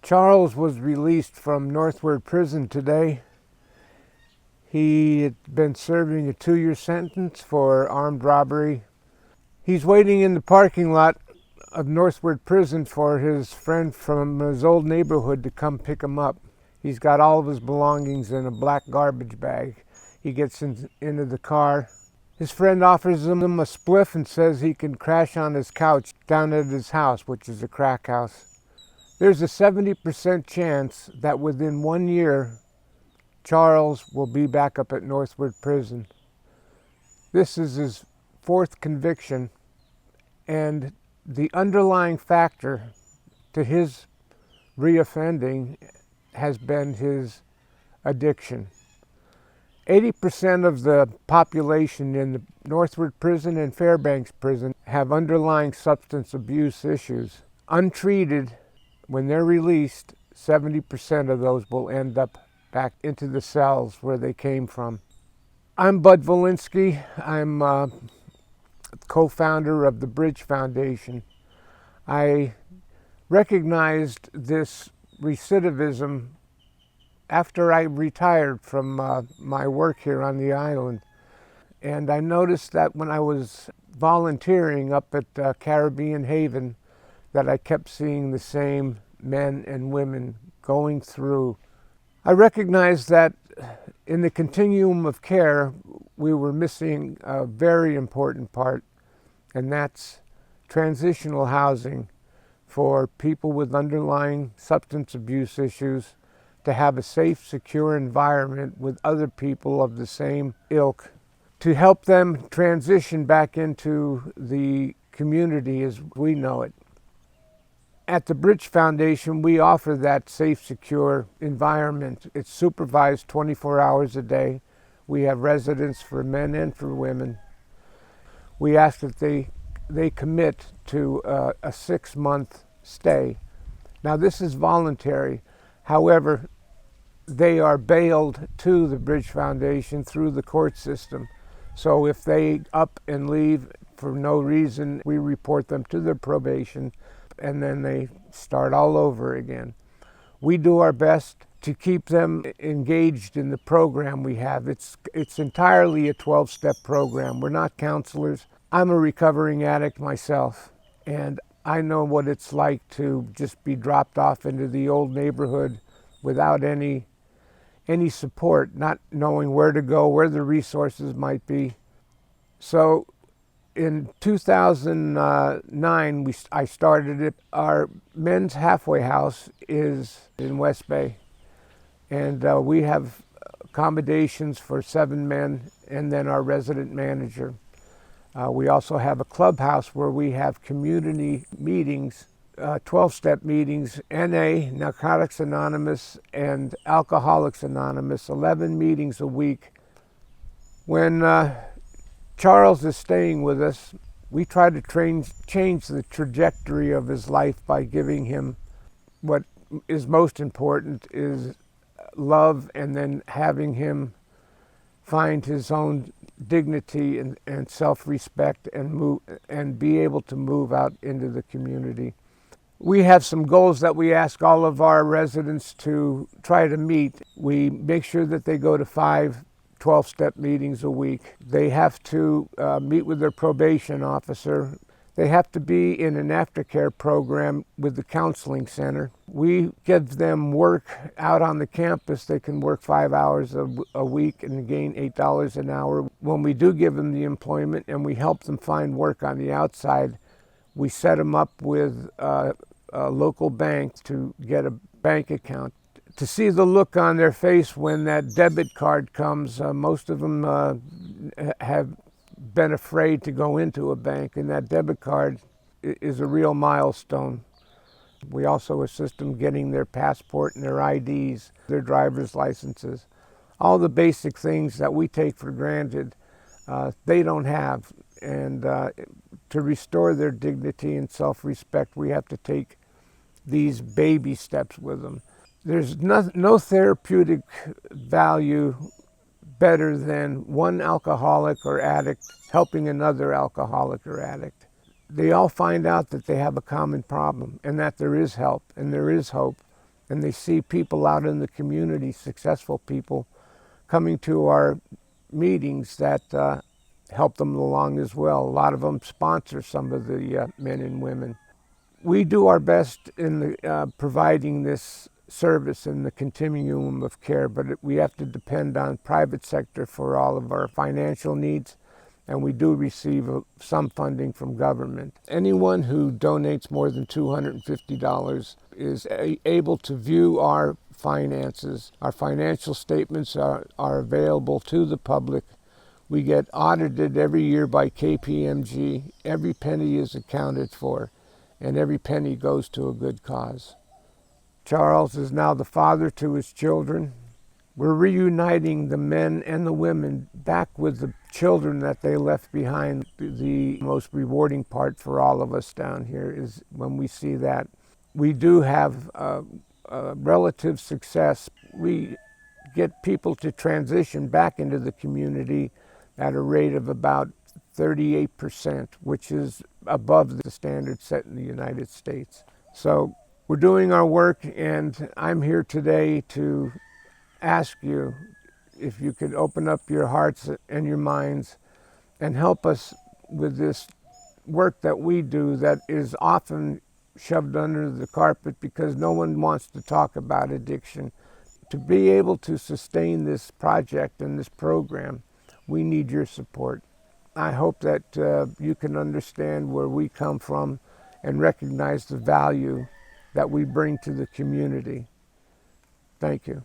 Charles was released from Northward Prison today. He had been serving a 2-year sentence for armed robbery. He's waiting in the parking lot of Northward Prison for his friend from his old neighborhood to come pick him up. He's got all of his belongings in a black garbage bag. He gets into the car. His friend offers him a spliff and says he can crash on his couch down at his house, which is a crack house. There's a 70% chance that within 1 year, Charles will be back up at Northward Prison. This is his 4th conviction, and the underlying factor to his reoffending has been his addiction. 80% of the population in the Northward Prison and Fairbanks Prison have underlying substance abuse issues. Untreated, when they're released, 70% of those will end up back into the cells where they came from. I'm Bud Volinsky. I'm co-founder of the Bridge Foundation. I recognized this recidivism after I retired from my work here on the island. And I noticed that when I was volunteering up at Caribbean Haven, that I kept seeing the same men and women going through. I recognized that in the continuum of care, we were missing a very important part, and that's transitional housing for people with underlying substance abuse issues to have a safe, secure environment with other people of the same ilk to help them transition back into the community as we know it. At the Bridge Foundation, we offer that safe, secure environment. It's supervised 24 hours a day. We have residents for men and for women. We ask that they commit to a 6-month stay. Now, this is voluntary. However, they are bailed to the Bridge Foundation through the court system. So if they up and leave for no reason, we report them to their probation, and then they start all over again. We do our best to keep them engaged in the program we have. It's entirely a 12-step program. We're not counselors. I'm a recovering addict myself, and I know what it's like to just be dropped off into the old neighborhood without any support, not knowing where to go, where the resources might be. So in 2009, I started it. Our men's halfway house is in West Bay, and we have accommodations for 7 men and then our resident manager. We also have a clubhouse where we have community meetings, 12-step meetings, NA, Narcotics Anonymous, and Alcoholics Anonymous, 11 meetings a week. When Charles is staying with us, we try to change the trajectory of his life by giving him what is most important is love, and then having him find his own dignity and self-respect and be able to move out into the community. We have some goals that we ask all of our residents to try to meet. We make sure that they go to 5 12-step meetings a week. They have to meet with their probation officer. They have to be in an aftercare program with the counseling center. We give them work out on the campus. They can work 5 hours a week and gain $8 an hour. When we do give them the employment and we help them find work on the outside, we set them up with a local bank to get a bank account. To see the look on their face when that debit card comes, most of them have been afraid to go into a bank, and that debit card is a real milestone. We also assist them getting their passport and their IDs, their driver's licenses. All the basic things that we take for granted, they don't have. And to restore their dignity and self-respect, we have to take these baby steps with them. There's no therapeutic value better than one alcoholic or addict helping another alcoholic or addict. They all find out that they have a common problem and that there is help and there is hope. and they see people out in the community, successful people, coming to our meetings that help them along as well. A lot of them sponsor some of the men and women. We do our best in providing this service in the continuum of care, but we have to depend on private sector for all of our financial needs, and we do receive some funding from government. Anyone who donates more than $250 is able to view our finances. Our financial statements are available to the public. We get audited every year by KPMG. Every penny is accounted for, and every penny goes to a good cause. Charles is now the father to his children. We're reuniting the men and the women back with the children that they left behind. The most rewarding part for all of us down here is when we see that. We do have relative success. We get people to transition back into the community at a rate of about 38%, which is above the standard set in the United States. So we're doing our work, and I'm here today to ask you if you could open up your hearts and your minds and help us with this work that we do that is often shoved under the carpet because no one wants to talk about addiction. To be able to sustain this project and this program, we need your support. I hope that you can understand where we come from and recognize the value that we bring to the community. Thank you.